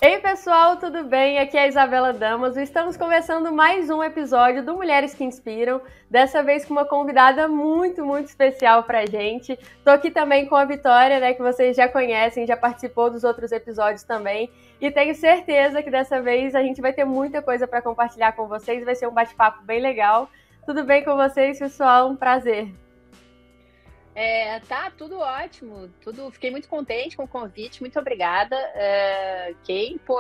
Ei pessoal, tudo bem? Aqui é a Isabela Damaso. Estamos começando mais um episódio do Mulheres que Inspiram, dessa vez com uma convidada muito especial pra gente. Tô aqui também com a Vitória, né, que vocês já conhecem, já participou dos outros episódios também, e tenho certeza que dessa vez a gente vai ter muita coisa para compartilhar com vocês, vai ser um bate-papo bem legal. Tudo bem com vocês, pessoal? Um prazer. Tá tudo ótimo, fiquei muito contente com o convite, muito obrigada.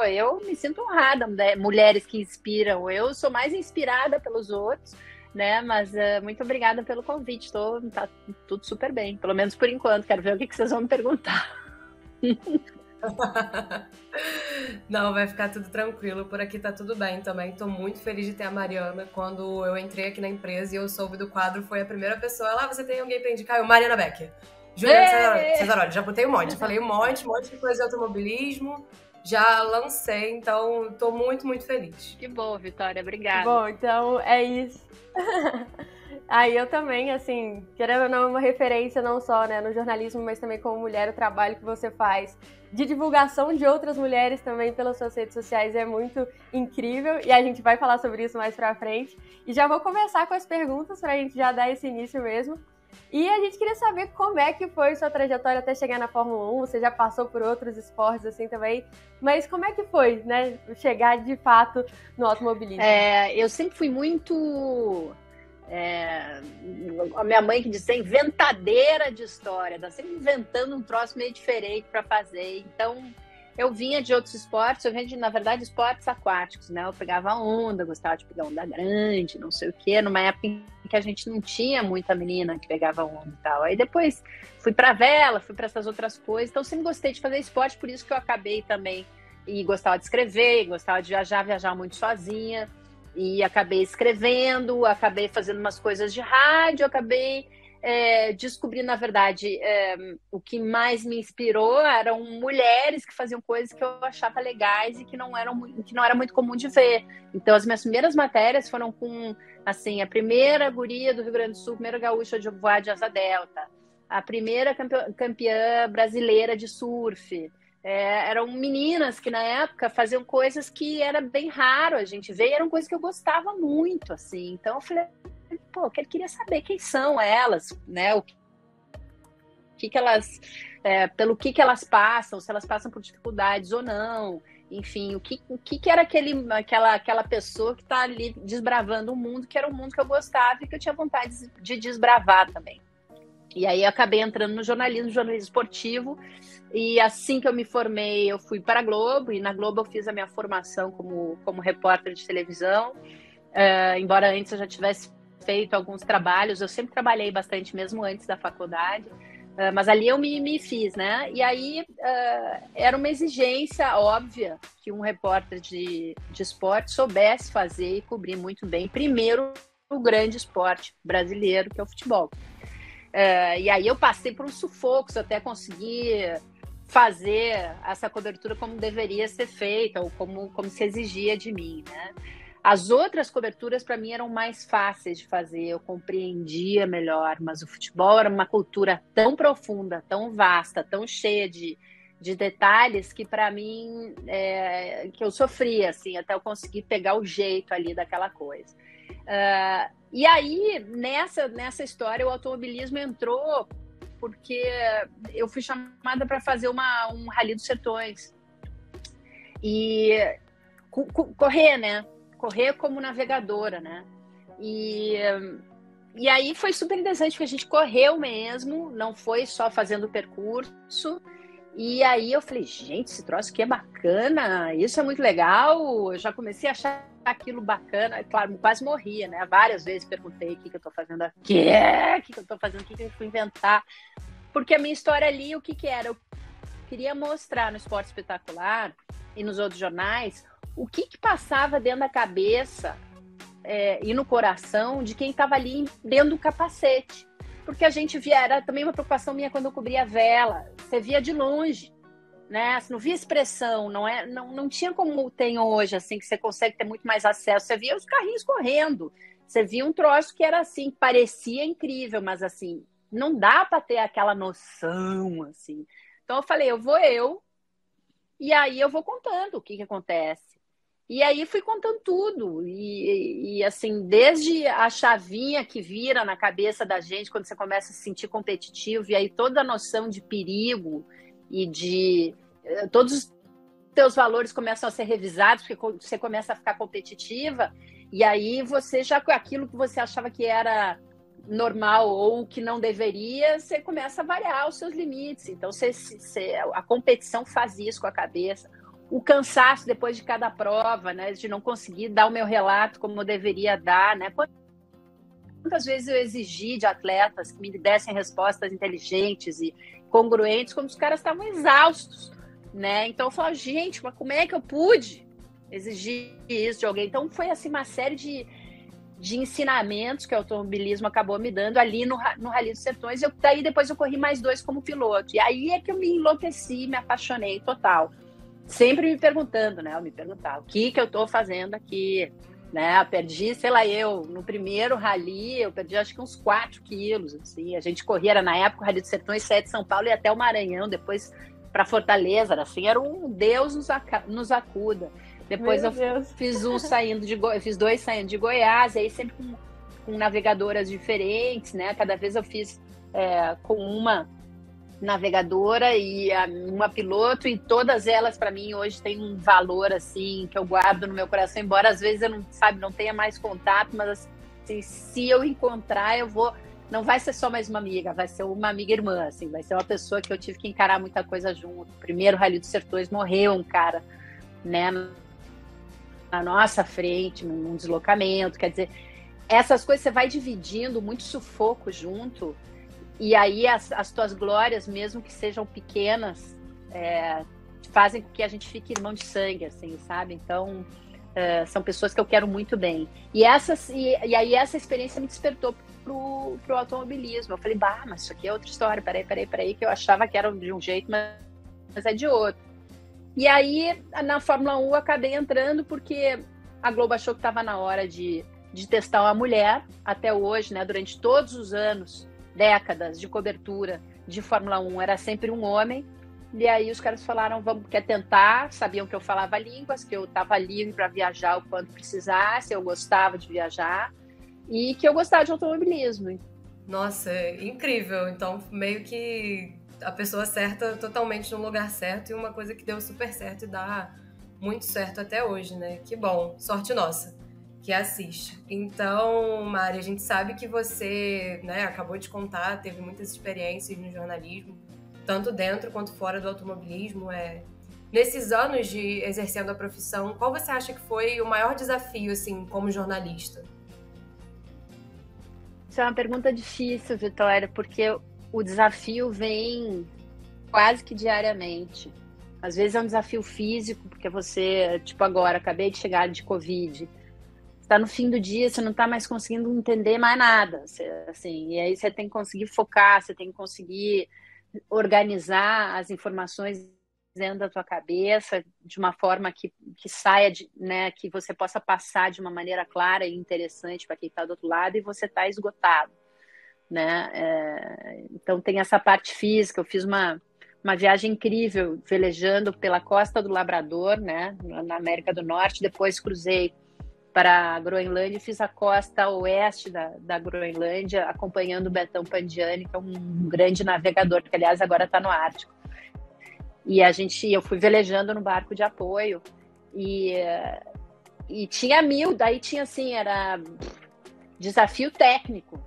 Eu me sinto honrada, né? Mulheres que inspiram, eu sou mais inspirada pelos outros, né? Mas muito obrigada pelo convite, tá tudo super bem, pelo menos por enquanto. Quero ver o que vocês vão me perguntar. Não, vai ficar tudo tranquilo. Por aqui tá tudo bem também. Tô muito feliz de ter a Mariana. Quando eu entrei aqui na empresa e eu soube do quadro, foi a primeira pessoa. Lá, você tem alguém pra indicar? Eu, Mariana Becker. Juliana Cesaroli, já botei um monte. Falei um monte de coisa de automobilismo. Já lancei, então tô muito feliz. Que bom, Vitória, obrigada. Bom, então é isso. Aí eu também, assim, querendo ou não, uma referência não só, né, no jornalismo, mas também como mulher, o trabalho que você faz de divulgação de outras mulheres também pelas suas redes sociais é muito incrível, e a gente vai falar sobre isso mais pra frente. E já vou começar com as perguntas pra gente já dar esse início mesmo. E a gente queria saber como é que foi sua trajetória até chegar na Fórmula 1, você já passou por outros esportes assim também, mas como é que foi, né, chegar de fato no automobilismo? Eu sempre fui muito... a minha mãe que diz, inventadeira de história, tá sempre inventando um troço meio diferente para fazer. Então, eu vinha de outros esportes, eu vinha de, na verdade, esportes aquáticos, né? Eu pegava onda, gostava de pegar onda grande, não sei o quê, numa época em que a gente não tinha muita menina que pegava onda e tal. Aí depois fui para vela, fui para essas outras coisas, então sempre gostei de fazer esporte, por isso que eu acabei também, e gostava de escrever, gostava de viajar muito sozinha. E acabei escrevendo, acabei fazendo umas coisas de rádio, acabei descobrindo, na verdade, o que mais me inspirou eram mulheres que faziam coisas que eu achava legais e que não era muito comum de ver. Então, as minhas primeiras matérias foram com, assim, a primeira guria do Rio Grande do Sul, a primeira gaúcha de voar de asa delta, a primeira campeã brasileira de surf. Eram meninas que na época faziam coisas que era bem raro a gente ver, e eram coisas que eu gostava muito, assim. Então eu falei, pô, eu queria saber quem são elas, né? O que elas, pelo que elas passam, se elas passam por dificuldades ou não. Enfim, o que era aquela pessoa que está ali desbravando o mundo, que era um mundo que eu gostava e que eu tinha vontade de desbravar também. E aí eu acabei entrando no jornalismo esportivo, e assim que eu me formei, eu fui para a Globo, e na Globo eu fiz a minha formação como repórter de televisão, embora antes eu já tivesse feito alguns trabalhos, eu sempre trabalhei bastante mesmo antes da faculdade, mas ali eu me fiz, né? E aí era uma exigência óbvia que um repórter de esporte soubesse fazer e cobrir muito bem, primeiro, o grande esporte brasileiro, que é o futebol. E aí eu passei por uns sufocos até conseguir fazer essa cobertura como deveria ser feita, ou como se exigia de mim, né? As outras coberturas, para mim, eram mais fáceis de fazer, eu compreendia melhor, mas o futebol era uma cultura tão profunda, tão vasta, tão cheia de detalhes, que para mim, que eu sofria, assim, até eu conseguir pegar o jeito ali daquela coisa. E aí, nessa história, o automobilismo entrou porque eu fui chamada para fazer um Rally dos Sertões. E correr, né? Correr como navegadora, né? E aí foi super interessante, porque a gente correu mesmo, não foi só fazendo o percurso. E aí eu falei, gente, esse troço aqui é bacana, isso é muito legal. Eu já comecei a achar aquilo bacana, claro, quase morria, né? Várias vezes perguntei o que eu tô fazendo aqui, o que eu tô fazendo, o que eu fui inventar. Porque a minha história ali, o que era? Eu queria mostrar no Esporte Espetacular e nos outros jornais o que passava dentro da cabeça e no coração de quem estava ali dentro do capacete. Porque a gente via, era também uma preocupação minha quando eu cobria a vela, você via de longe, né? Você não via expressão, não tinha como tem hoje, assim, que você consegue ter muito mais acesso. Você via os carrinhos correndo, você via um troço que era assim, parecia incrível, mas assim, não dá para ter aquela noção, assim. Então eu falei, eu vou E aí eu vou contando o que acontece. E aí fui contando tudo. E assim, desde a chavinha que vira na cabeça da gente quando você começa a se sentir competitivo, e aí toda a noção de perigo e de todos os teus valores começam a ser revisados, porque você começa a ficar competitiva, e aí você já, aquilo que você achava que era normal ou que não deveria, você começa a variar os seus limites. Então a competição faz isso com a cabeça. O cansaço depois de cada prova, né, de não conseguir dar o meu relato como eu deveria dar, né? Quantas vezes eu exigi de atletas que me dessem respostas inteligentes e congruentes, quando os caras estavam exaustos, né? Então eu falo, gente, mas como é que eu pude exigir isso de alguém? Então foi assim uma série de ensinamentos que o automobilismo acabou me dando ali no Rally dos Sertões. Daí depois eu corri mais 2 como piloto. E aí é que eu me enlouqueci, me apaixonei total. Sempre me perguntando, né? Eu me perguntava, o que eu tô fazendo aqui? Né? Eu perdi, sei lá, no primeiro rally, eu perdi acho que uns 4 quilos, assim. A gente corria, era na época o Rally dos Sertões, saía de São Paulo e até o Maranhão, depois para Fortaleza, assim, era um Deus nos acuda. Depois fiz 2 saindo de Goiás, aí sempre com navegadoras diferentes, né? Cada vez eu fiz com uma navegadora e uma piloto, e todas elas para mim hoje têm um valor assim que eu guardo no meu coração, embora às vezes eu não tenha mais contato, mas assim, se eu encontrar não vai ser só mais uma amiga, vai ser uma amiga irmã, assim, vai ser uma pessoa que eu tive que encarar muita coisa junto. Primeiro Rally dos Sertões morreu um cara, né, na nossa frente, num deslocamento, quer dizer, essas coisas você vai dividindo, muito sufoco junto. E aí as tuas glórias, mesmo que sejam pequenas, fazem com que a gente fique irmão de sangue, assim, sabe? Então, são pessoas que eu quero muito bem. E aí essa experiência me despertou pro automobilismo. Eu falei, mas isso aqui é outra história, peraí, que eu achava que era de um jeito, mas é de outro. E aí, na Fórmula 1, eu acabei entrando porque a Globo achou que estava na hora de testar uma mulher. Até hoje, né, durante todos os anos, décadas de cobertura de Fórmula 1, era sempre um homem. E aí os caras falaram, quer tentar? Sabiam que eu falava línguas, que eu estava livre para viajar o quanto precisasse, eu gostava de viajar e que eu gostava de automobilismo. Nossa, incrível. Então, meio que a pessoa certa totalmente no lugar certo, e uma coisa que deu super certo e dá muito certo até hoje, né? Que bom, sorte nossa que assiste. Então, Mari, a gente sabe que você, né, acabou de contar, teve muitas experiências no jornalismo, tanto dentro quanto fora do automobilismo. Nesses anos de exercendo a profissão, qual você acha que foi o maior desafio, assim, como jornalista? Isso é uma pergunta difícil, Vitória, porque o desafio vem quase que diariamente. Às vezes é um desafio físico, porque você, tipo agora, acabei de chegar de Covid, está no fim do dia, você não está mais conseguindo entender mais nada, assim, e aí você tem que conseguir focar, você tem que conseguir organizar as informações dentro da tua cabeça de uma forma que saia, né, que você possa passar de uma maneira clara e interessante para quem está do outro lado, e você está esgotado, né? Então tem essa parte física. Eu fiz uma viagem incrível velejando pela costa do Labrador, né, na América do Norte, depois cruzei para a Groenlândia e fiz a costa oeste da Groenlândia, acompanhando o Betão Pandiani, que é um grande navegador, que aliás agora está no Ártico. E eu fui velejando no barco de apoio e tinha daí tinha assim, era desafio técnico.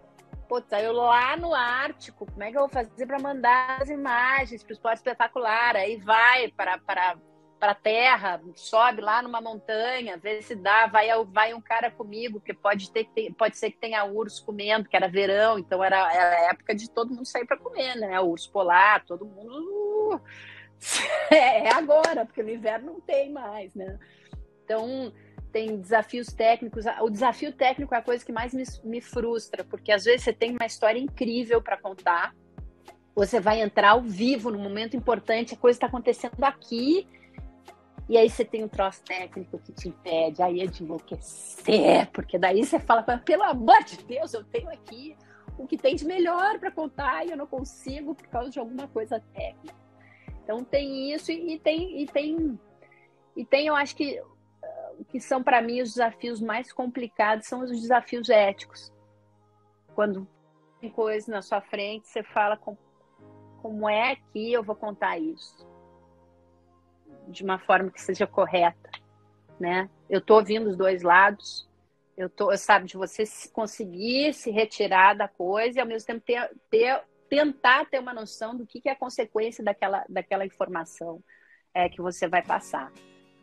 Putz, aí eu lá no Ártico, como é que eu vou fazer para mandar as imagens para o Esporte Espetacular? Aí vai para a terra, sobe lá numa montanha, vê se dá, vai um cara comigo, porque pode ser que tenha urso comendo, que era verão, então era a época de todo mundo sair para comer, né? O urso polar, todo mundo... É agora, porque no inverno não tem mais, né? Então, tem desafios técnicos. O desafio técnico é a coisa que mais me frustra, porque às vezes você tem uma história incrível para contar, você vai entrar ao vivo num momento importante, a coisa está acontecendo aqui, e aí você tem um troço técnico que te impede, aí é de enlouquecer, porque daí você fala, pelo amor de Deus, eu tenho aqui o que tem de melhor para contar e eu não consigo por causa de alguma coisa técnica. Então tem isso e tem, eu acho que o que são para mim os desafios mais complicados são os desafios éticos. Quando tem coisa na sua frente, você fala como é que eu vou contar isso de uma forma que seja correta, né? Eu tô ouvindo os dois lados, sabe, de você conseguir se retirar da coisa e ao mesmo tempo tentar ter uma noção do que é a consequência daquela informação que você vai passar.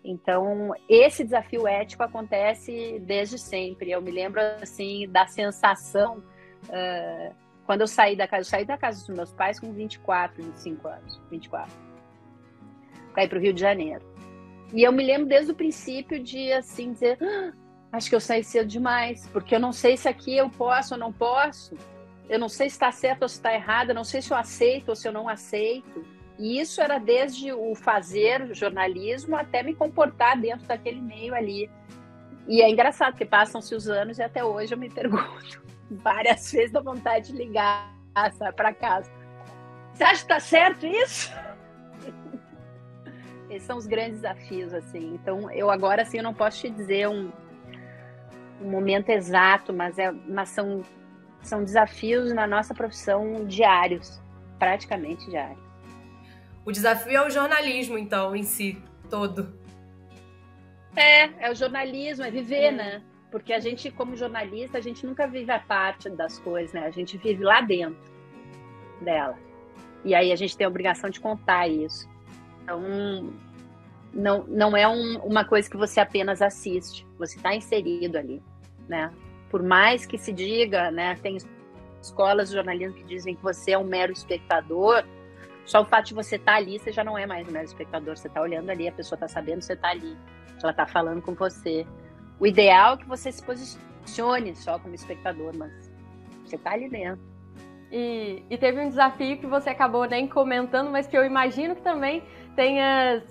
Então, esse desafio ético acontece desde sempre. Eu me lembro, assim, da sensação quando eu saí da casa dos meus pais com 25 anos, para ir para o Rio de Janeiro. E eu me lembro desde o princípio de, assim, dizer, acho que eu saí cedo demais, porque eu não sei se aqui eu posso ou não posso, eu não sei se está certo ou se está errado, eu não sei se eu aceito ou se eu não aceito. E isso era desde o fazer jornalismo até me comportar dentro daquele meio ali. E é engraçado, porque passam-se os anos e até hoje eu me pergunto várias vezes, dá vontade de ligar para casa. Você acha que está certo isso? Esses são os grandes desafios, assim. Então, eu agora, assim, eu não posso te dizer um momento exato, mas são desafios na nossa profissão diários, praticamente diários. O desafio é o jornalismo, então, em si, todo. É o jornalismo, é viver, né? Porque a gente, como jornalista, a gente nunca vive a parte das coisas, né? A gente vive lá dentro dela. E aí a gente tem a obrigação de contar isso. Então, não é uma coisa que você apenas assiste. Você está inserido ali, né? Por mais que se diga, né? Tem escolas de jornalismo que dizem que você é um mero espectador. Só o fato de você estar ali, você já não é mais um mero espectador. Você está olhando ali, a pessoa está sabendo que você está ali. Ela está falando com você. O ideal é que você se posicione só como espectador, mas você está ali dentro. E teve um desafio que você acabou nem comentando, mas que eu imagino que também tenha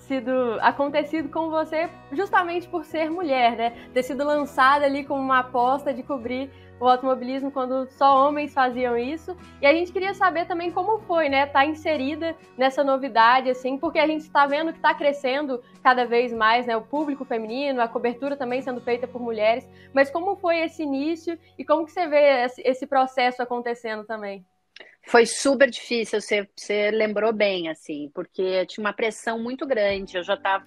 acontecido com você justamente por ser mulher, né? Ter sido lançada ali como uma aposta de cobrir o automobilismo quando só homens faziam isso. E a gente queria saber também como foi, né? Tá inserida nessa novidade, assim, porque a gente está vendo que está crescendo cada vez mais, né? O público feminino, a cobertura também sendo feita por mulheres. Mas como foi esse início e como que você vê esse processo acontecendo também? Foi super difícil, você lembrou bem, assim, porque tinha uma pressão muito grande. Eu já estava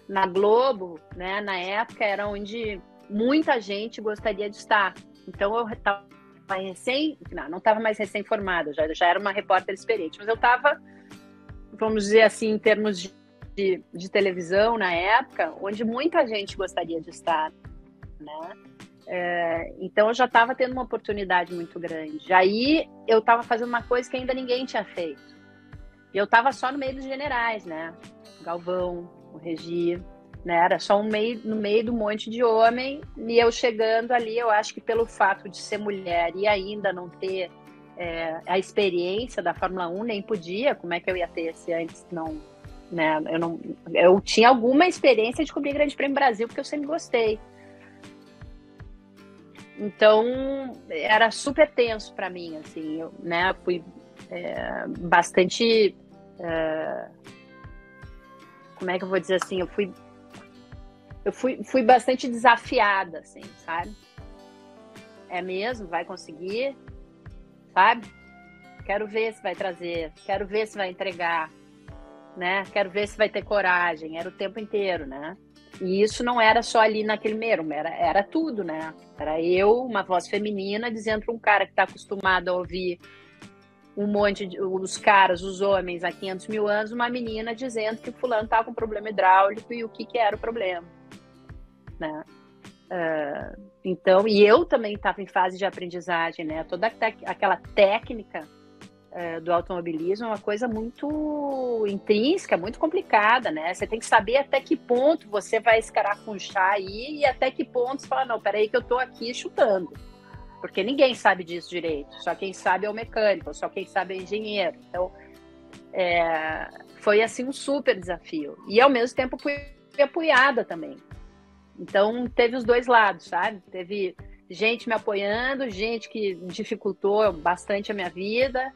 na Globo, né? Na época era onde muita gente gostaria de estar. Então eu estava não estava mais recém-formada, já era uma repórter experiente, mas eu estava, vamos dizer assim, em termos de televisão na época, onde muita gente gostaria de estar, né? Então eu já estava tendo uma oportunidade muito grande. Aí eu estava fazendo uma coisa que ainda ninguém tinha feito. E eu estava só no meio dos generais, né? O Galvão, o Regi, né? Era só no meio do monte de homem. E eu chegando ali, eu acho que pelo fato de ser mulher e ainda não ter a experiência da Fórmula 1, nem podia. Como é que eu ia ter se antes não... Né? Eu tinha alguma experiência de cobrir Grande Prêmio Brasil, porque eu sempre gostei. Então, era super tenso para mim, assim, eu, né, fui bastante, como é que eu vou dizer assim, eu fui bastante desafiada, assim, sabe? É mesmo? Vai conseguir? Sabe? Quero ver se vai trazer, quero ver se vai entregar, né? Quero ver se vai ter coragem, era o tempo inteiro, né? E isso não era só ali naquele meio, era tudo, né? Era eu, uma voz feminina, dizendo para um cara que está acostumado a ouvir um monte os caras, os homens há 500 mil anos, uma menina dizendo que o fulano estava com problema hidráulico e o que era o problema, né? Então, e eu também estava em fase de aprendizagem, né? Toda aquela técnica do automobilismo é uma coisa muito intrínseca, muito complicada, né? Você tem que saber até que ponto você vai escarafunchar aí e até que ponto você fala, não, peraí que eu tô aqui chutando. Porque ninguém sabe disso direito. Só quem sabe é o mecânico, só quem sabe é o engenheiro. Então, foi assim um super desafio. E ao mesmo tempo fui apoiada também. Então, teve os dois lados, sabe? Teve gente me apoiando, gente que dificultou bastante a minha vida.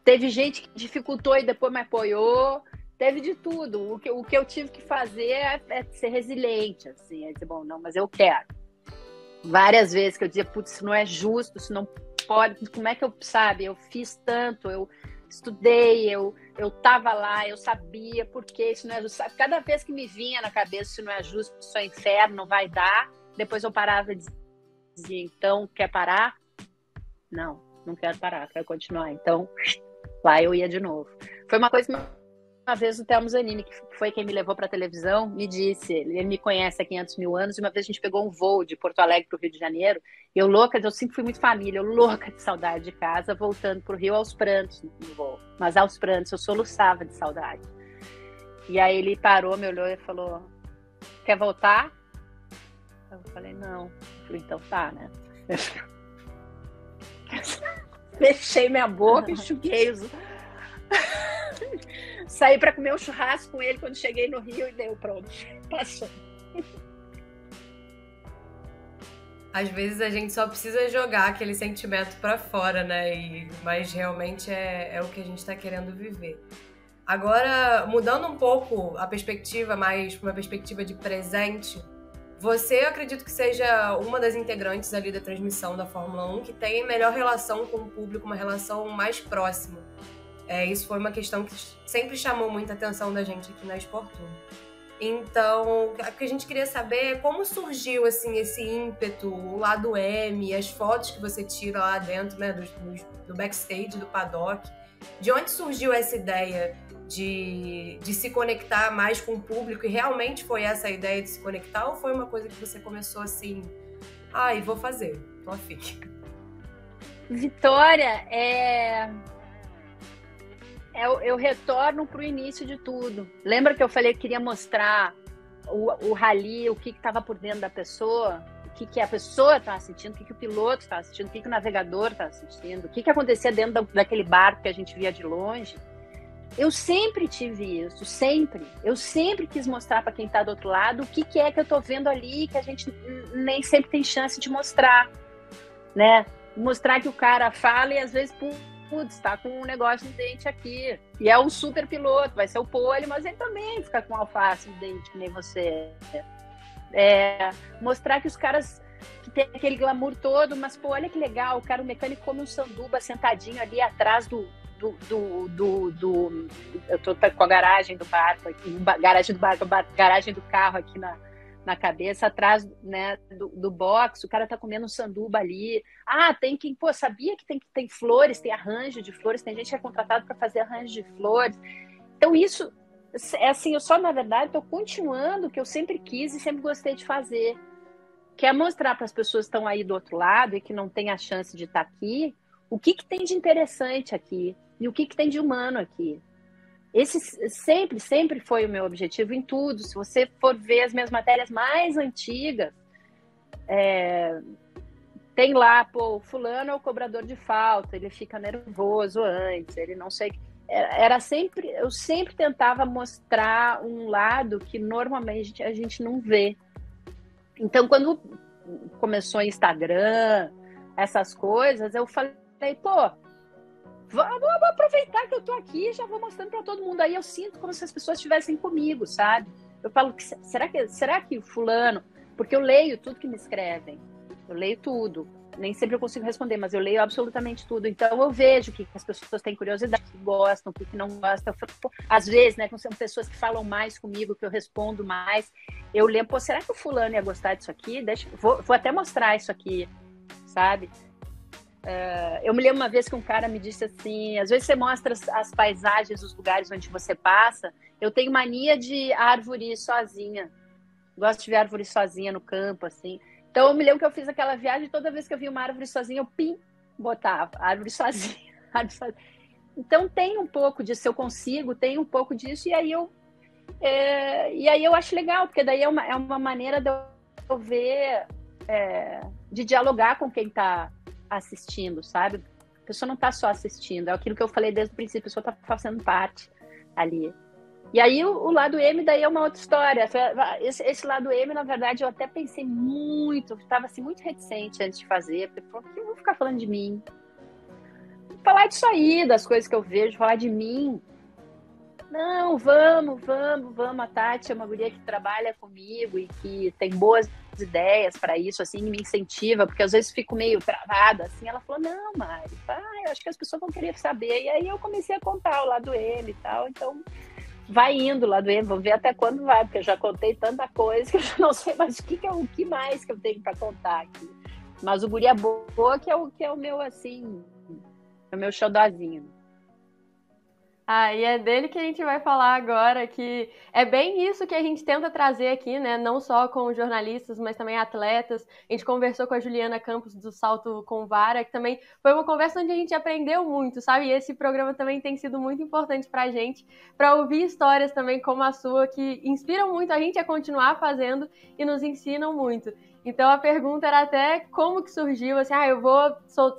Teve gente que dificultou e depois me apoiou. Teve de tudo. O que eu tive que fazer é ser resiliente, assim. É dizer, bom, não, mas eu quero. Várias vezes que eu dizia, putz, isso não é justo, isso não pode. Como é que eu, sabe? Eu fiz tanto, eu estudei, eu tava lá, eu sabia por que isso não é justo. Cada vez que me vinha na cabeça, isso não é justo, isso é inferno, não vai dar. Depois eu parava e dizia, então, quer parar? Não, não quero parar, quero continuar. Então, lá eu ia de novo. Foi uma coisa que uma vez o Telmo Zanini, que foi quem me levou para a televisão, me disse, ele me conhece há 500 mil anos, e uma vez a gente pegou um voo de Porto Alegre para o Rio de Janeiro, e eu sempre fui muito família, eu louca de saudade de casa, voltando para o Rio aos prantos no voo. Mas aos prantos, eu soluçava de saudade. E aí ele parou, me olhou e falou, quer voltar? Eu falei, não. Eu falei, então tá, né? Fechei minha boca, enxuguei os... Saí para comer um churrasco com ele quando cheguei no Rio e deu, pronto, passou. Às vezes a gente só precisa jogar aquele sentimento para fora, né? Mas realmente é o que a gente está querendo viver. Agora, mudando um pouco a perspectiva, mais para uma perspectiva de presente, você, eu acredito que seja uma das integrantes ali da transmissão da Fórmula 1 que tem melhor relação com o público, uma relação mais próxima. Isso foi uma questão que sempre chamou muita atenção da gente aqui na Esportuno. Então, o que a gente queria saber é como surgiu assim, esse ímpeto, o lado M, as fotos que você tira lá dentro, né, do backstage, do paddock. De onde surgiu essa ideia de se conectar mais com o público? E realmente foi essa a ideia de se conectar? Ou foi uma coisa que você começou assim, e vou fazer, tô afim? Vitória, eu retorno para o início de tudo. Lembra que eu falei que queria mostrar o rally, o que estava por dentro da pessoa, o que a pessoa estava sentindo, o que o piloto estava sentindo, o que o navegador estava sentindo, o que acontecia dentro daquele barco que a gente via de longe. Eu sempre tive isso, sempre. Eu sempre quis mostrar para quem está do outro lado o que é que eu estou vendo ali, que a gente nem sempre tem chance de mostrar, né? Mostrar que o cara fala e às vezes... Putz, tá com um negócio no dente aqui. E é um super piloto, vai ser o pole, mas ele também fica com alface no dente, que nem você. Mostrar que os caras que tem aquele glamour todo, mas pô, olha que legal, o cara, o mecânico come um sanduba sentadinho ali atrás do eu tô com a garagem do barco aqui, garagem do carro aqui na cabeça, atrás, né, do box, o cara tá comendo um sanduba ali. Tem quem, sabia que tem flores, tem arranjo de flores, tem gente que é contratada para fazer arranjo de flores. Então isso, assim, eu só, na verdade, tô continuando o que eu sempre quis e sempre gostei de fazer, que é mostrar para as pessoas que estão aí do outro lado e que não têm a chance de estar aqui, o que tem de interessante aqui e o que tem de humano aqui. Esse sempre foi o meu objetivo em tudo. Se você for ver as minhas matérias mais antigas, tem lá, o fulano é o cobrador de falta, ele fica nervoso antes, ele não sei... eu sempre tentava mostrar um lado que normalmente a gente não vê. Então, quando começou o Instagram, essas coisas, eu falei, vou aproveitar que eu tô aqui e já vou mostrando para todo mundo. Aí eu sinto como se as pessoas estivessem comigo, sabe? Eu falo, será que fulano... Porque eu leio tudo que me escrevem. Eu leio tudo. Nem sempre eu consigo responder, mas eu leio absolutamente tudo. Então eu vejo o que as pessoas têm curiosidade, o que gostam, o que não gostam. Às vezes, né, quando são pessoas que falam mais comigo, que eu respondo mais, eu lembro, será que o fulano ia gostar disso aqui? Vou até mostrar isso aqui, sabe? Eu me lembro uma vez que um cara me disse assim, às vezes você mostra as paisagens dos lugares onde você passa. Eu tenho mania de árvore sozinha, gosto de ver árvore sozinha no campo, assim. Então eu me lembro que eu fiz aquela viagem e toda vez que eu vi uma árvore sozinha, eu botava árvore sozinha, árvore sozinha. Então tem um pouco disso, eu consigo, tem um pouco disso, e aí eu acho legal, porque daí é uma maneira de eu ver, de dialogar com quem está assistindo, sabe? A pessoa não está só assistindo, é aquilo que eu falei desde o princípio, a pessoa está fazendo parte ali. E aí o lado M daí é uma outra história. Esse lado M, na verdade, eu até pensei muito, estava assim, muito reticente antes de fazer, porque eu vou ficar falando de mim. falar disso aí, das coisas que eu vejo, falar de mim. Não, vamos. A Tati é uma guria que trabalha comigo e que tem boas ideias para isso, assim, me incentiva, porque às vezes fico meio travada, assim. Ela falou, não, Mari, eu acho que as pessoas vão querer saber. E aí eu comecei a contar o lado M e tal, então vai indo lá do M, vou ver até quando vai, porque eu já contei tanta coisa que eu já não sei mais o que mais que eu tenho para contar aqui. Mas o Guria Boa que é o meu, assim, é o meu xodózinho. E é dele que a gente vai falar agora, que é bem isso que a gente tenta trazer aqui, né? Não só com jornalistas, mas também atletas. A gente conversou com a Juliana Campos do Salto com Vara, que também foi uma conversa onde a gente aprendeu muito, sabe? E esse programa também tem sido muito importante pra gente, pra ouvir histórias também como a sua, que inspiram muito a gente a continuar fazendo e nos ensinam muito. Então a pergunta era até como que surgiu, assim, eu vou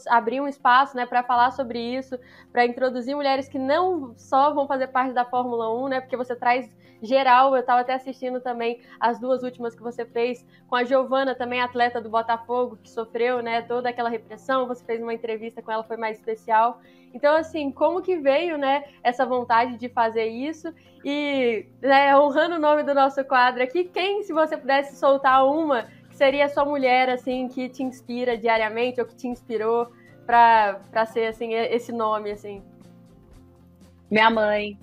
abrir um espaço, né, para falar sobre isso, para introduzir mulheres que não só vão fazer parte da Fórmula 1, né, porque você traz geral. Eu estava até assistindo também as duas últimas que você fez com a Giovana, também atleta do Botafogo, que sofreu, né, toda aquela repressão. Você fez uma entrevista com ela, foi mais especial. Então, assim, como que veio, né, essa vontade de fazer isso? E, né, honrando o nome do nosso quadro aqui, quem, se você pudesse soltar uma, seria a sua mulher, assim, que te inspira diariamente ou que te inspirou para ser, assim, esse nome, assim? Minha mãe.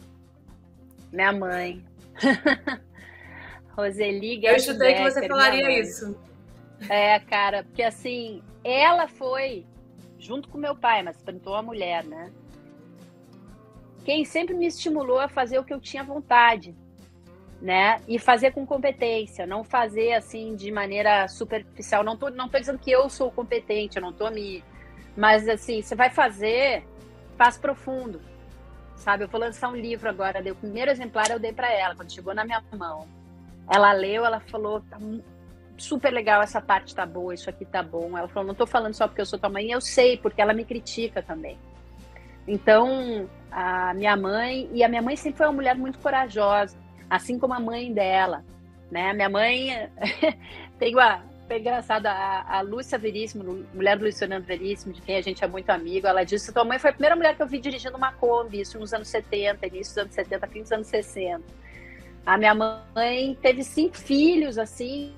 Roseli Guedes. Eu chutei que você falaria isso. Cara, porque assim, ela foi, junto com meu pai, mas perguntou a mulher, né? Quem sempre me estimulou a fazer o que eu tinha vontade, né? E fazer com competência, não fazer assim de maneira superficial. Não tô dizendo que eu sou competente, eu não tô me... Mas assim, você vai fazer, faz profundo, sabe? Eu vou lançar um livro agora, o primeiro exemplar eu dei para ela, quando chegou na minha mão. Ela leu, ela falou, tá super legal, essa parte tá boa, isso aqui tá bom. Ela falou, não tô falando só porque eu sou tua mãe, eu sei, porque ela me critica também. Então, a minha mãe sempre foi uma mulher muito corajosa, assim como a mãe dela, né? Minha mãe tem foi engraçada, a Lúcia Veríssimo, mulher do Luiz Fernando Veríssimo, de quem a gente é muito amigo, ela disse, tua mãe foi a primeira mulher que eu vi dirigindo uma Kombi, isso nos anos 70, início dos anos 70, fim dos anos 60. A minha mãe teve 5 filhos, assim,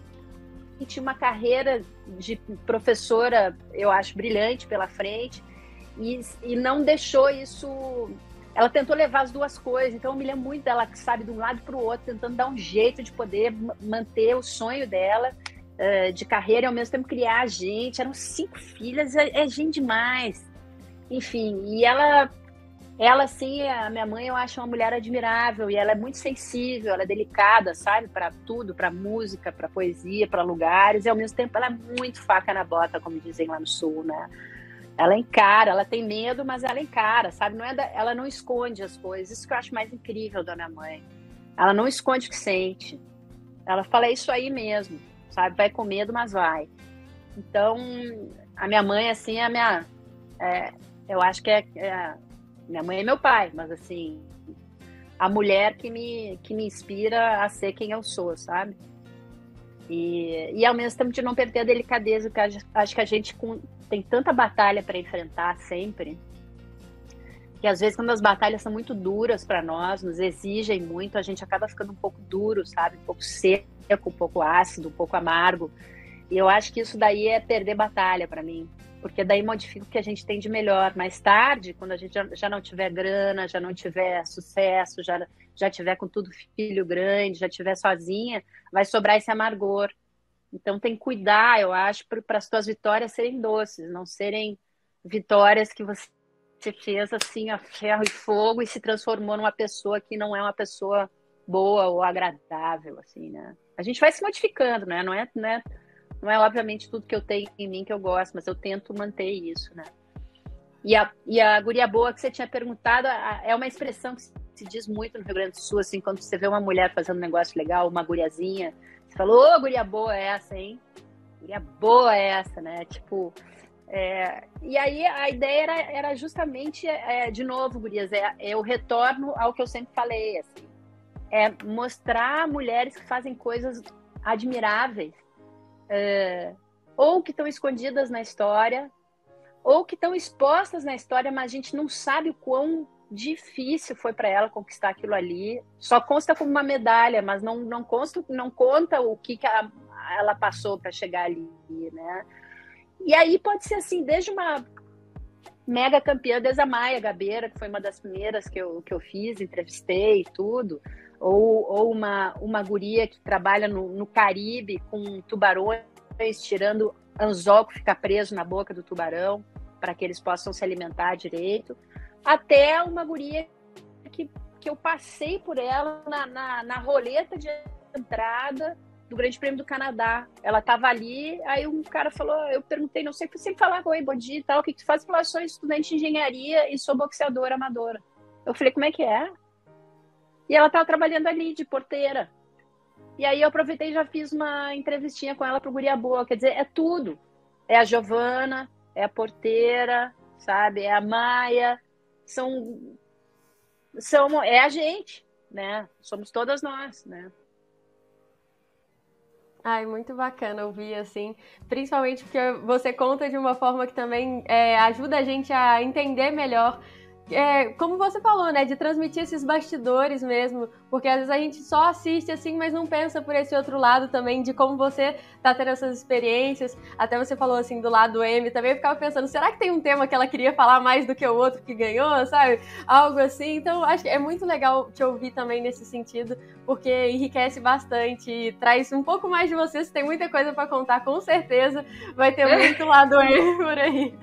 e tinha uma carreira de professora, eu acho, brilhante pela frente, e não deixou isso... Ela tentou levar as duas coisas, então eu me lembro muito dela, sabe, de um lado para o outro, tentando dar um jeito de poder manter o sonho dela de carreira e ao mesmo tempo criar a gente. Eram 5 filhas, é gente demais. Enfim, e ela assim, a minha mãe, eu acho uma mulher admirável, e ela é muito sensível, ela é delicada, sabe, para tudo, para música, para poesia, para lugares, e ao mesmo tempo ela é muito faca na bota, como dizem lá no Sul, né? Ela encara, ela tem medo, mas ela encara, sabe? Ela não esconde as coisas. Isso que eu acho mais incrível da minha mãe. Ela não esconde o que sente. Ela fala, é isso aí mesmo, sabe? Vai com medo, mas vai. Então, a minha mãe, assim, eu acho que minha mãe é meu pai, mas, assim, a mulher que me inspira a ser quem eu sou, sabe? E ao mesmo tempo de não perder a delicadeza, que acho que a gente tem tanta batalha para enfrentar sempre, que às vezes quando as batalhas são muito duras para nós, nos exigem muito, a gente acaba ficando um pouco duro, sabe? Um pouco seco, um pouco ácido, um pouco amargo. E eu acho que isso daí é perder batalha para mim, porque daí modifica o que a gente tem de melhor. Mais tarde, quando a gente já não tiver grana, já não tiver sucesso, já tiver com tudo filho grande, já tiver sozinha, vai sobrar esse amargor. Então tem que cuidar, eu acho, para as tuas vitórias serem doces, não serem vitórias que você fez assim a ferro e fogo e se transformou numa pessoa que não é uma pessoa boa ou agradável, assim, né? A gente vai se modificando, né? Não é obviamente tudo que eu tenho em mim que eu gosto, mas eu tento manter isso, né? E a guria boa que você tinha perguntado é uma expressão que se diz muito no Rio Grande do Sul, assim, quando você vê uma mulher fazendo um negócio legal, uma guriazinha, você falou, ô, guria boa é essa, hein? Guria boa é essa, né? Tipo, e aí a ideia era justamente, de novo, gurias, o retorno ao que eu sempre falei, assim, mostrar mulheres que fazem coisas admiráveis, ou que estão escondidas na história, ou que estão expostas na história, mas a gente não sabe o quão difícil foi para ela conquistar aquilo ali. Só consta como uma medalha, mas não conta o que ela passou para chegar ali, né? E aí pode ser assim, desde uma mega campeã, desde a Maia Gabeira, que foi uma das primeiras que eu fiz, entrevistei e tudo, ou uma guria que trabalha no Caribe com tubarões, tirando anzol que fica preso na boca do tubarão, para que eles possam se alimentar direito, até uma guria que eu passei por ela na roleta de entrada do Grande Prêmio do Canadá. Ela estava ali, aí um cara falou, eu perguntei, não sei, fui sempre falar com ele, bom dia e tal, o que tu faz? Falou, sou estudante de engenharia e sou boxeadora amadora. Eu falei, como é que é? E ela estava trabalhando ali, de porteira. E aí eu aproveitei e já fiz uma entrevistinha com ela pro Guria Boa, quer dizer, é tudo. É a Giovana, é a porteira, sabe? É a Maia, é a gente, né? Somos todas nós, né? Ai, muito bacana ouvir, assim, principalmente porque você conta de uma forma que também ajuda a gente a entender melhor, como você falou, né, de transmitir esses bastidores mesmo, porque às vezes a gente só assiste assim, mas não pensa por esse outro lado também, de como você tá tendo essas experiências. Até você falou assim, do lado M, também eu ficava pensando, será que tem um tema que ela queria falar mais do que o outro que ganhou, sabe? Algo assim. Então, acho que é muito legal te ouvir também nesse sentido, porque enriquece bastante e traz um pouco mais de você. Se tem muita coisa para contar, com certeza vai ter muito lado M por aí.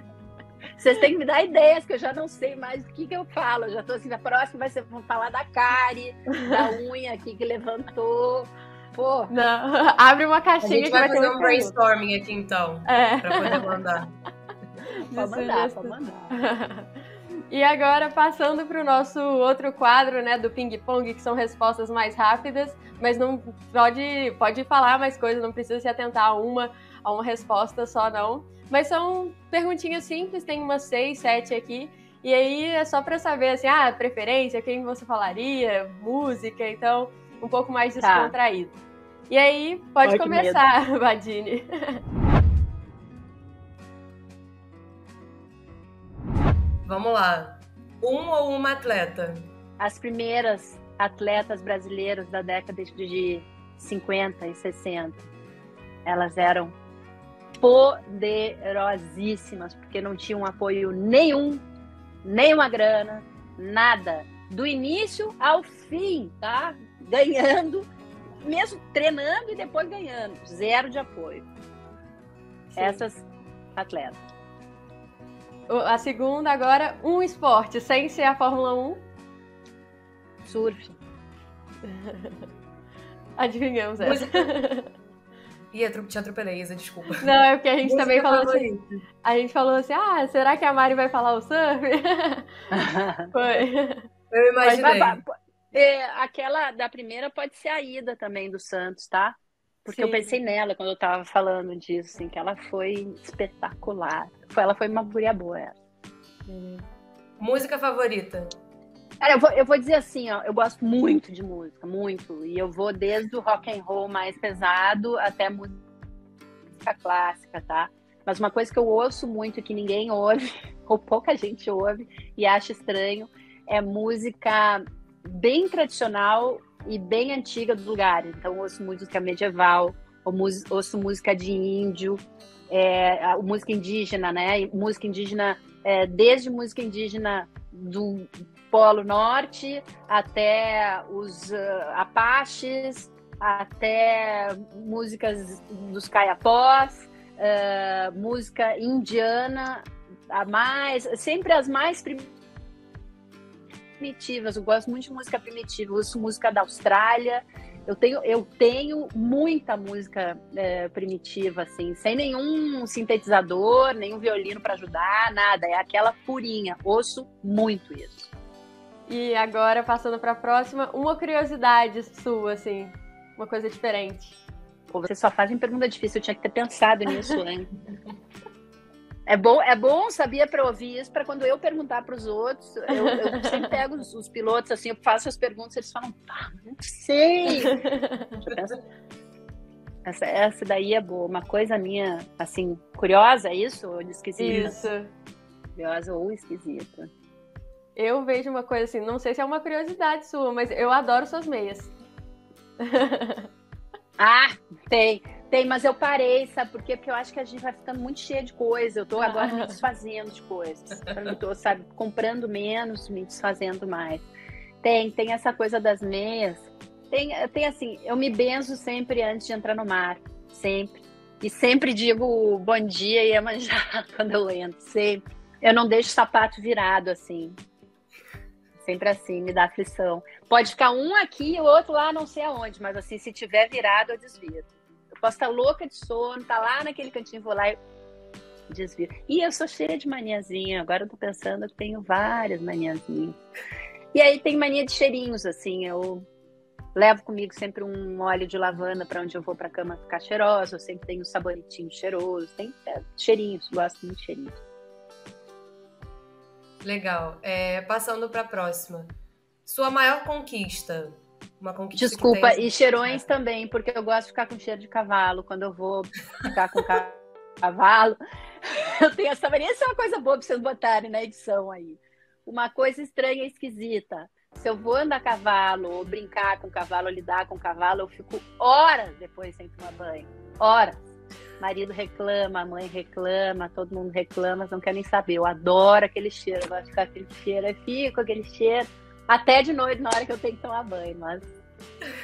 Vocês têm que me dar ideias, que eu já não sei mais o que eu falo. Eu já tô assim, na próxima vai ser, vamos falar da cárie, da unha aqui que levantou. Pô. Não, abre uma caixinha. A gente vai fazer um brainstorming aqui então, pra poder mandar. Pode mandar. E agora, passando para o nosso outro quadro, né, do ping-pong, que são respostas mais rápidas, mas não pode falar mais coisas, não precisa se atentar a uma resposta só, não. Mas são perguntinhas simples, tem umas 6, 7 aqui, e aí é só para saber, assim, preferência, quem você falaria, música, então, um pouco mais descontraído. Tá. E aí, pode começar, Vadini. Vamos lá. Um ou uma atleta? As primeiras atletas brasileiras da década de 50 e 60, elas eram poderosíssimas, porque não tinham apoio nenhum, nenhuma grana, nada. Do início ao fim, tá? Ganhando, mesmo treinando e depois ganhando. Zero de apoio. Sim. Essas atletas. A segunda agora, um esporte, sem ser a Fórmula 1. Surf. Adivinhamos essa. Ih, te atropelei, Isa, desculpa. Não, é porque a gente também falou assim. A gente falou assim, será que a Mari vai falar o surf? Foi. Eu imaginei. Aquela da primeira pode ser a Ida também, do Santos, tá? Porque Sim. Eu pensei nela quando eu tava falando disso, assim, que ela foi espetacular. Ela foi uma guria boa, ela. Música favorita? Cara, eu vou dizer assim, ó, eu gosto muito de música, muito. E eu vou desde o rock and roll mais pesado até música clássica, tá? Mas uma coisa que eu ouço muito, que ninguém ouve, ou pouca gente ouve, e acha estranho, é música bem tradicional e bem antiga dos lugares. Então, eu ouço música medieval, ouço música de índio, música indígena, né? Música indígena, desde música indígena do Polo Norte até os Apaches, até músicas dos Caiapós, música indiana, sempre as mais primitivas. Eu gosto muito de música primitiva, eu ouço música da Austrália. Eu tenho muita música primitiva, assim, sem nenhum sintetizador, nenhum violino para ajudar, nada. É aquela purinha. Ouço muito isso. E agora, passando para a próxima, uma curiosidade sua, assim, uma coisa diferente. Pô, vocês só fazem pergunta difícil, eu tinha que ter pensado nisso, hein? É bom, sabia, para ouvir isso, para quando eu perguntar para os outros, eu sempre pego os pilotos, assim, eu faço as perguntas, eles falam, não sei. Essa daí é boa, uma coisa minha, assim, curiosa, é isso? Ou esquisita? Isso. curiosa ou esquisita. Eu vejo uma coisa assim, não sei se é uma curiosidade sua, mas eu adoro suas meias. Ah, tem, mas eu parei, sabe por quê? Porque eu acho que a gente vai ficando muito cheia de coisa. Eu tô agora me desfazendo de coisas. Eu tô, sabe, comprando menos, me desfazendo mais. Tem essa coisa das meias. Tem assim, eu me benzo sempre antes de entrar no mar. Sempre. E sempre digo bom dia e Iemanjá quando eu entro. Sempre. Eu não deixo o sapato virado assim. Sempre assim, me dá aflição. Pode ficar um aqui e o outro lá, não sei aonde, mas assim, se tiver virado, eu desvio. Eu posso estar louca de sono, tá lá naquele cantinho, vou lá e desvio. E eu sou cheia de maniazinha, agora eu tô pensando que tenho várias maniazinhas. E aí tem mania de cheirinhos, assim, eu levo comigo sempre um óleo de lavanda para onde eu vou pra cama ficar cheirosa, eu sempre tenho um sabonetinho cheiroso, tem cheirinhos, gosto muito de cheirinhos. Legal. Passando para a próxima. Sua maior conquista? Uma conquista Desculpa, que tem... e cheirões também, porque eu gosto de ficar com cheiro de cavalo. Quando eu vou ficar com cavalo, eu tenho essa mania. Isso é uma coisa boa para vocês botarem na edição aí. Uma coisa estranha e esquisita. Se eu vou andar a cavalo, ou brincar com o cavalo, ou lidar com o cavalo, eu fico horas depois sem tomar banho. Horas. Marido reclama, a mãe reclama, todo mundo reclama, mas não quer nem saber. Eu adoro aquele cheiro, eu gosto de ficar com aquele cheiro, eu fico com aquele cheiro até de noite, na hora que eu tenho que tomar banho, mas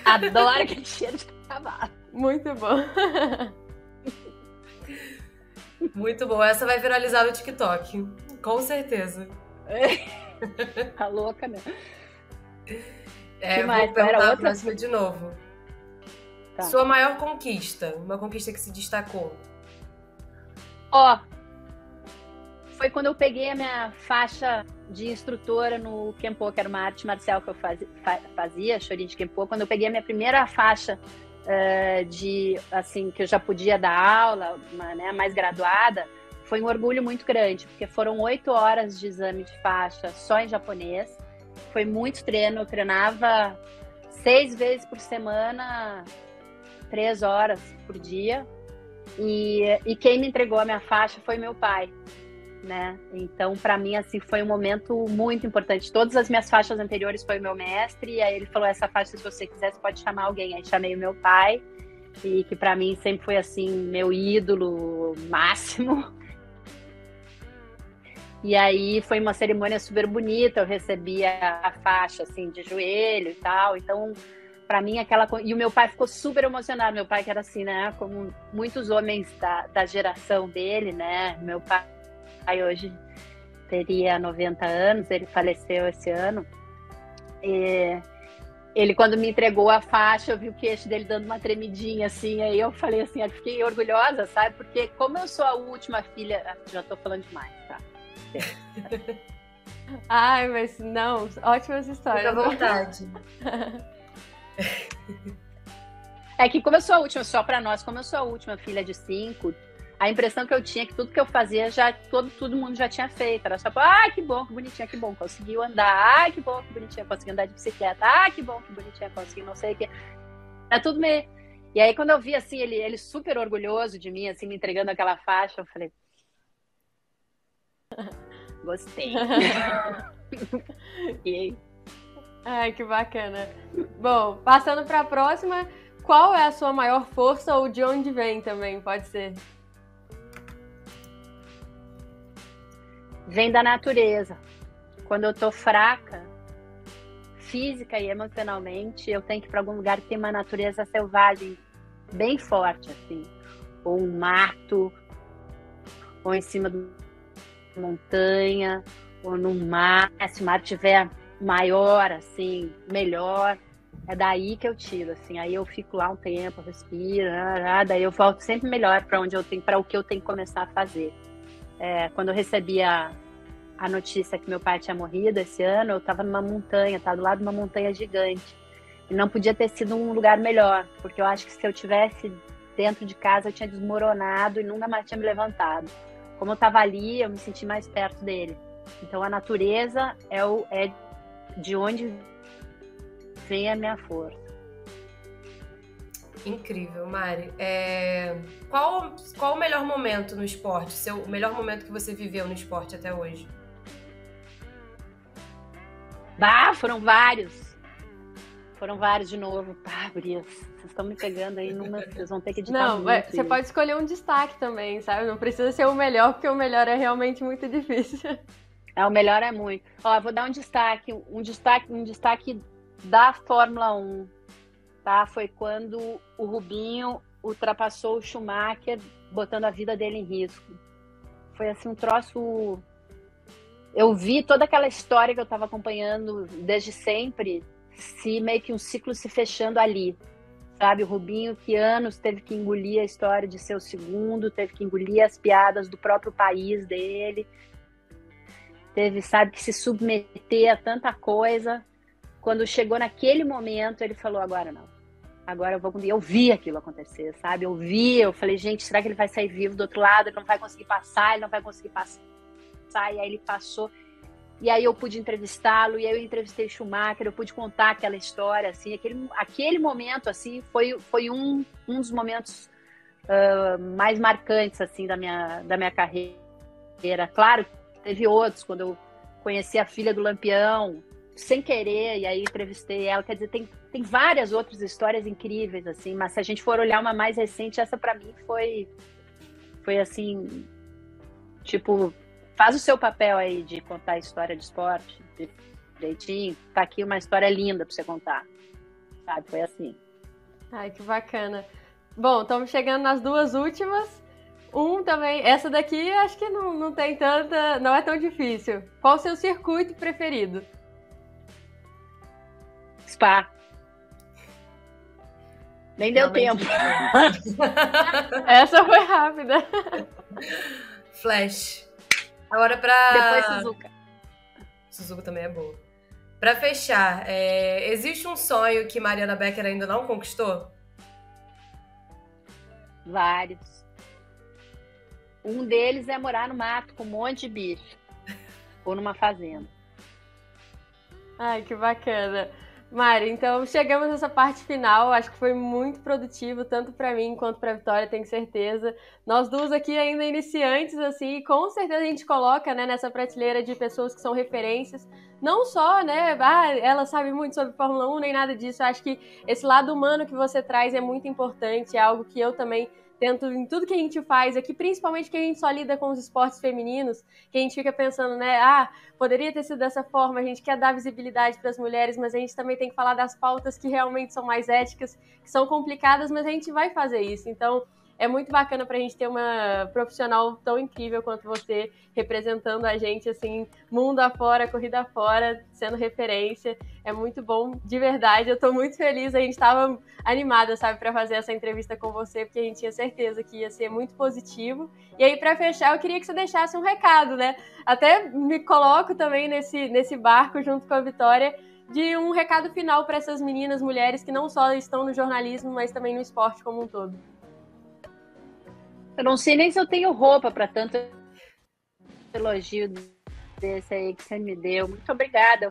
adoro aquele cheiro de cavalo. Muito bom. Muito bom. Essa vai viralizar no TikTok, com certeza. Tá louca, né? Que mais? Vou perguntar a próxima de novo. Tá. Sua maior conquista, uma conquista que se destacou? Foi quando eu peguei a minha faixa de instrutora no Kempo, que era uma arte marcial que eu fazia, Shorin de Kempo. Quando eu peguei a minha primeira faixa assim, que eu já podia dar aula, né, mais graduada, foi um orgulho muito grande, porque foram 8 horas de exame de faixa só em japonês. Foi muito treino, eu treinava 6 vezes por semana, 3 horas por dia, e quem me entregou a minha faixa foi meu pai, né? Então, para mim, assim, foi um momento muito importante. Todas as minhas faixas anteriores foi o meu mestre, e aí ele falou, essa faixa, se você quiser, você pode chamar alguém. Aí chamei o meu pai, e que para mim sempre foi, assim, meu ídolo máximo. E aí foi uma cerimônia super bonita, eu recebi a faixa, assim, de joelho e tal, então... Pra mim, e o meu pai ficou super emocionado. Meu pai que era assim, né? Como muitos homens da geração dele, né? Meu pai hoje teria 90 anos, ele faleceu esse ano. E ele, quando me entregou a faixa, eu vi o queixo dele dando uma tremidinha, assim. Aí eu falei assim, eu fiquei orgulhosa, sabe? Porque como eu sou a última filha... Já tô falando demais, tá? Ai, mas não, ótimas histórias. Fica à vontade. É que como eu sou a última, só pra nós, como eu sou a última filha de 5, a impressão que eu tinha é que tudo que eu fazia, todo mundo já tinha feito. Era só, que bom, que bonitinha, que bom, conseguiu andar, que bom, que bonitinha, conseguiu andar de bicicleta, que bom, que bonitinha, conseguiu não sei o que. Era tudo meio... E aí quando eu vi, assim, ele super orgulhoso de mim, assim, me entregando aquela faixa, eu falei... Gostei. E aí? Ai, que bacana. Bom, passando para a próxima, qual é a sua maior força ou de onde vem também, pode ser? Vem da natureza. Quando eu tô fraca, física e emocionalmente, eu tenho que ir para algum lugar que tem uma natureza selvagem bem forte, assim. Ou um mato, ou em cima de uma montanha, ou num mar. Se o mar tiver maior, assim, melhor, é daí que eu tiro, assim, aí eu fico lá um tempo, respiro, daí eu volto sempre melhor para o que eu tenho que começar a fazer. Quando eu recebi a notícia que meu pai tinha morrido esse ano, eu estava numa montanha, estava do lado de uma montanha gigante, e não podia ter sido um lugar melhor, porque eu acho que se eu tivesse dentro de casa, eu tinha desmoronado e nunca mais tinha me levantado. Como eu estava ali, eu me senti mais perto dele. Então a natureza é de onde vem a minha força. Incrível, Mari. Qual o melhor momento no esporte? O melhor momento que você viveu no esporte até hoje? Foram vários. Foram vários de novo. Gurias, vocês estão me pegando aí vocês vão ter que editar Não, muito. Você pode escolher um destaque também, sabe? Não precisa ser o melhor, porque o melhor é realmente muito difícil. O melhor é muito. Vou dar um destaque da Fórmula 1, tá? Foi quando o Rubinho ultrapassou o Schumacher, botando a vida dele em risco. Foi assim um troço. Eu vi toda aquela história que eu estava acompanhando desde sempre, meio que um ciclo se fechando ali, sabe? O Rubinho, que anos teve que engolir a história de ser o segundo, teve que engolir as piadas do próprio país dele, teve, sabe, que se submeter a tanta coisa. Quando chegou naquele momento, ele falou, agora não. Agora eu vou... Eu vi aquilo acontecer, sabe? Eu falei, gente, será que ele vai sair vivo do outro lado? Ele não vai conseguir passar, e aí ele passou. E aí eu pude entrevistá-lo, e aí eu entrevistei Schumacher, eu pude contar aquela história, assim, aquele momento, assim, foi um dos momentos mais marcantes, assim, da minha carreira. Claro, teve outros, quando eu conheci a filha do Lampião, sem querer, e aí entrevistei ela, quer dizer, tem várias outras histórias incríveis, assim, mas se a gente for olhar uma mais recente, essa pra mim foi assim, tipo... Faz o seu papel aí de contar a história de esporte, direitinho. Tá aqui uma história linda pra você contar. Sabe? Foi assim. Ai, que bacana. Bom, estamos chegando nas duas últimas. Também. Essa daqui acho que não tem tanta. Não é tão difícil. Qual o seu circuito preferido? Spa. Nem deu tempo. Essa foi rápida. Flash. Agora pra... Depois Suzuka. Suzuka também é boa. Pra fechar, existe um sonho que Mariana Becker ainda não conquistou? Vários. Um deles é morar no mato com um monte de bicho. Ou numa fazenda. Ai, que bacana. Mari, então chegamos nessa parte final, acho que foi muito produtivo, tanto para mim quanto para a Vitória, tenho certeza. Nós duas aqui ainda iniciantes, assim, e com certeza a gente coloca, né, nessa prateleira de pessoas que são referências, não só, né, ela sabe muito sobre Fórmula 1, nem nada disso, acho que esse lado humano que você traz é muito importante, é algo que eu também tento em tudo que a gente faz aqui, principalmente que a gente só lida com os esportes femininos, que a gente fica pensando, né, poderia ter sido dessa forma, a gente quer dar visibilidade para as mulheres, mas a gente também tem que falar das pautas que realmente são mais éticas, que são complicadas, mas a gente vai fazer isso. Então, é muito bacana pra gente ter uma profissional tão incrível quanto você, representando a gente, assim, mundo afora, corrida afora, sendo referência. É muito bom, de verdade. Eu tô muito feliz, a gente tava animada, sabe, pra fazer essa entrevista com você, porque a gente tinha certeza que ia ser muito positivo. E aí, pra fechar, eu queria que você deixasse um recado, né? Até me coloco também nesse barco junto com a Vitória, de um recado final para essas meninas, mulheres que não só estão no jornalismo, mas também no esporte como um todo. Eu não sei nem se eu tenho roupa para tanto elogio desse aí que você me deu. Muito obrigada.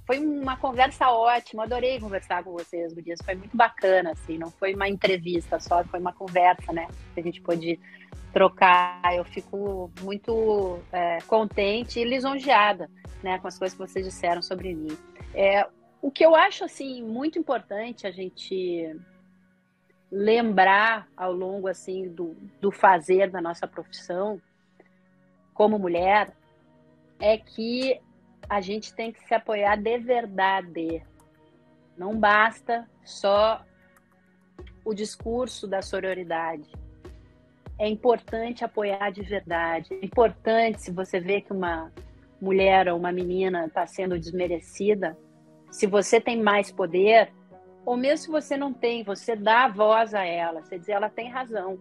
Foi uma conversa ótima. Adorei conversar com vocês, gurias. Foi muito bacana, assim. Não foi uma entrevista só, foi uma conversa, né? Que a gente pôde trocar. Eu fico muito contente e lisonjeada, né, com as coisas que vocês disseram sobre mim. O que eu acho, assim, muito importante a gente lembrar ao longo, assim, do fazer da nossa profissão como mulher é que a gente tem que se apoiar de verdade. Não basta só o discurso da sororidade. É importante apoiar de verdade. É importante, se você vê que uma mulher ou uma menina está sendo desmerecida, se você tem mais poder, ou mesmo se você não tem, você dá a voz a ela, você diz, ela tem razão.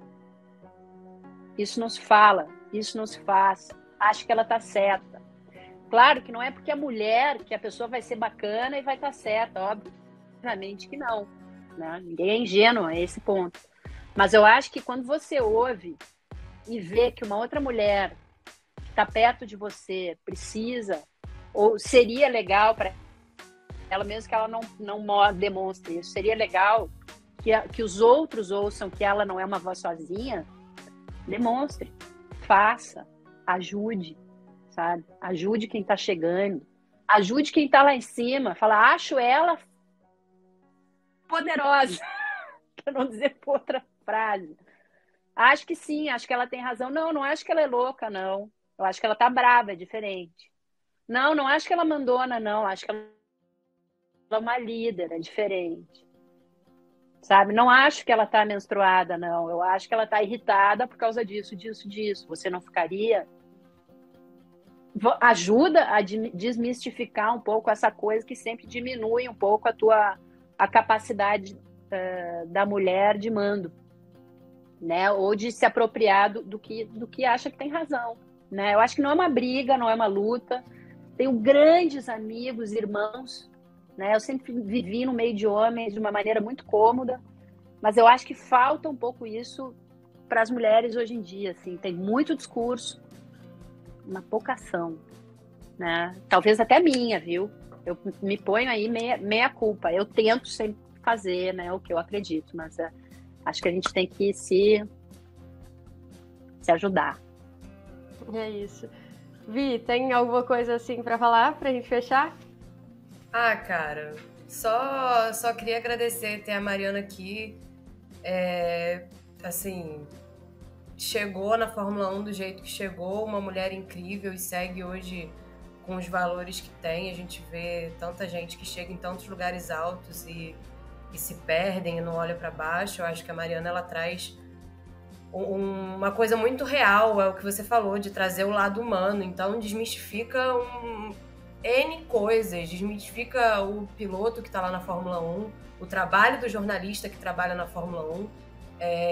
Isso não se fala, isso não se faz. Acho que ela está certa. Claro que não é porque é mulher que a pessoa vai ser bacana e vai estar certa, obviamente que não, né? Ninguém é ingênuo a esse ponto. Mas eu acho que quando você ouve e vê que uma outra mulher que está perto de você precisa, ou seria legal para ela, mesmo que ela não demonstre isso, seria legal que os outros ouçam que ela não é uma voz sozinha, demonstre, faça, ajude, sabe? Ajude quem está chegando, ajude quem está lá em cima. Fala, acho ela poderosa, para não dizer outra frase. Acho que sim, acho que ela tem razão. Não, não acho que ela é louca, não. Eu acho que ela tá brava, é diferente. Não, não acho que ela é mandona, não. Acho que ela é uma líder, é diferente. Sabe? Não acho que ela tá menstruada, não. Eu acho que ela tá irritada por causa disso, disso, disso. Você não ficaria? Ajuda a desmistificar um pouco essa coisa que sempre diminui um pouco a capacidade da mulher de mando, né? Ou de se apropriar do que acha que tem razão, né? Eu acho que não é uma briga, não é uma luta. Tenho grandes amigos, irmãos, né? Eu sempre vivi no meio de homens de uma maneira muito cômoda, mas eu acho que falta um pouco isso para as mulheres hoje em dia, assim. Tem muito discurso, uma pouca ação, né? Talvez até minha, viu? Eu me ponho aí meia culpa. Eu tento sempre fazer, né, o que eu acredito, mas acho que a gente tem que se ajudar. É isso. Vi, tem alguma coisa assim para falar, pra gente fechar? Ah, cara, só queria agradecer ter a Mariana aqui. Assim, chegou na Fórmula 1 do jeito que chegou, uma mulher incrível e segue hoje com os valores que tem. A gente vê tanta gente que chega em tantos lugares altos e se perdem e não olha para baixo. Eu acho que a Mariana, ela traz uma coisa muito real, é o que você falou, de trazer o lado humano. Então desmistifica N coisas, desmistifica o piloto que está lá na Fórmula 1, o trabalho do jornalista que trabalha na Fórmula 1.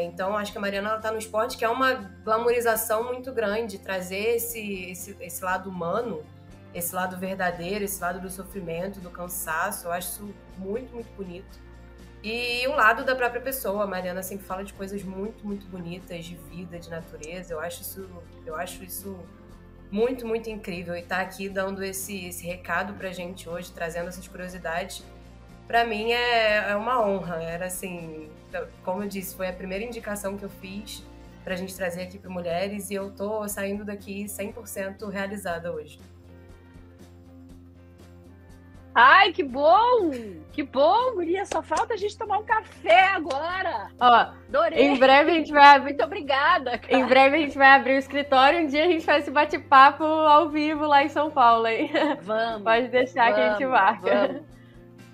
Então acho que a Mariana está no esporte, que é uma glamorização muito grande, trazer esse lado humano, esse lado verdadeiro, esse lado do sofrimento, do cansaço. Eu acho isso muito, muito bonito. E o lado da própria pessoa. A Mariana sempre fala de coisas muito, muito bonitas, de vida, de natureza. Eu acho isso muito, muito incrível. E estar aqui dando esse recado pra gente hoje, trazendo essas curiosidades, pra mim é uma honra. Era assim, como eu disse, foi a primeira indicação que eu fiz pra gente trazer aqui para mulheres, e eu tô saindo daqui 100% realizada hoje. Ai, que bom! Que bom, guria! Só falta a gente tomar um café agora! Ó, adorei! Em breve a gente vai abrir... Muito obrigada, cara. Em breve a gente vai abrir o escritório, um dia a gente faz esse bate-papo ao vivo lá em São Paulo, hein? Vamos! Pode deixar que a gente marca. Vamos.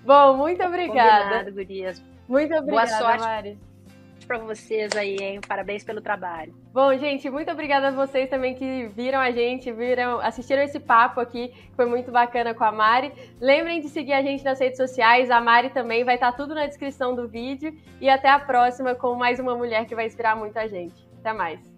Bom, muito obrigada. Combinado, gurias. Muito obrigada, boa sorte Mari. Para vocês aí, hein? Parabéns pelo trabalho. Bom, gente, muito obrigada a vocês também que viram a gente, assistiram esse papo aqui, que foi muito bacana com a Mari. Lembrem de seguir a gente nas redes sociais, a Mari também, vai estar tudo na descrição do vídeo. E até a próxima com mais uma mulher que vai inspirar muito a gente. Até mais.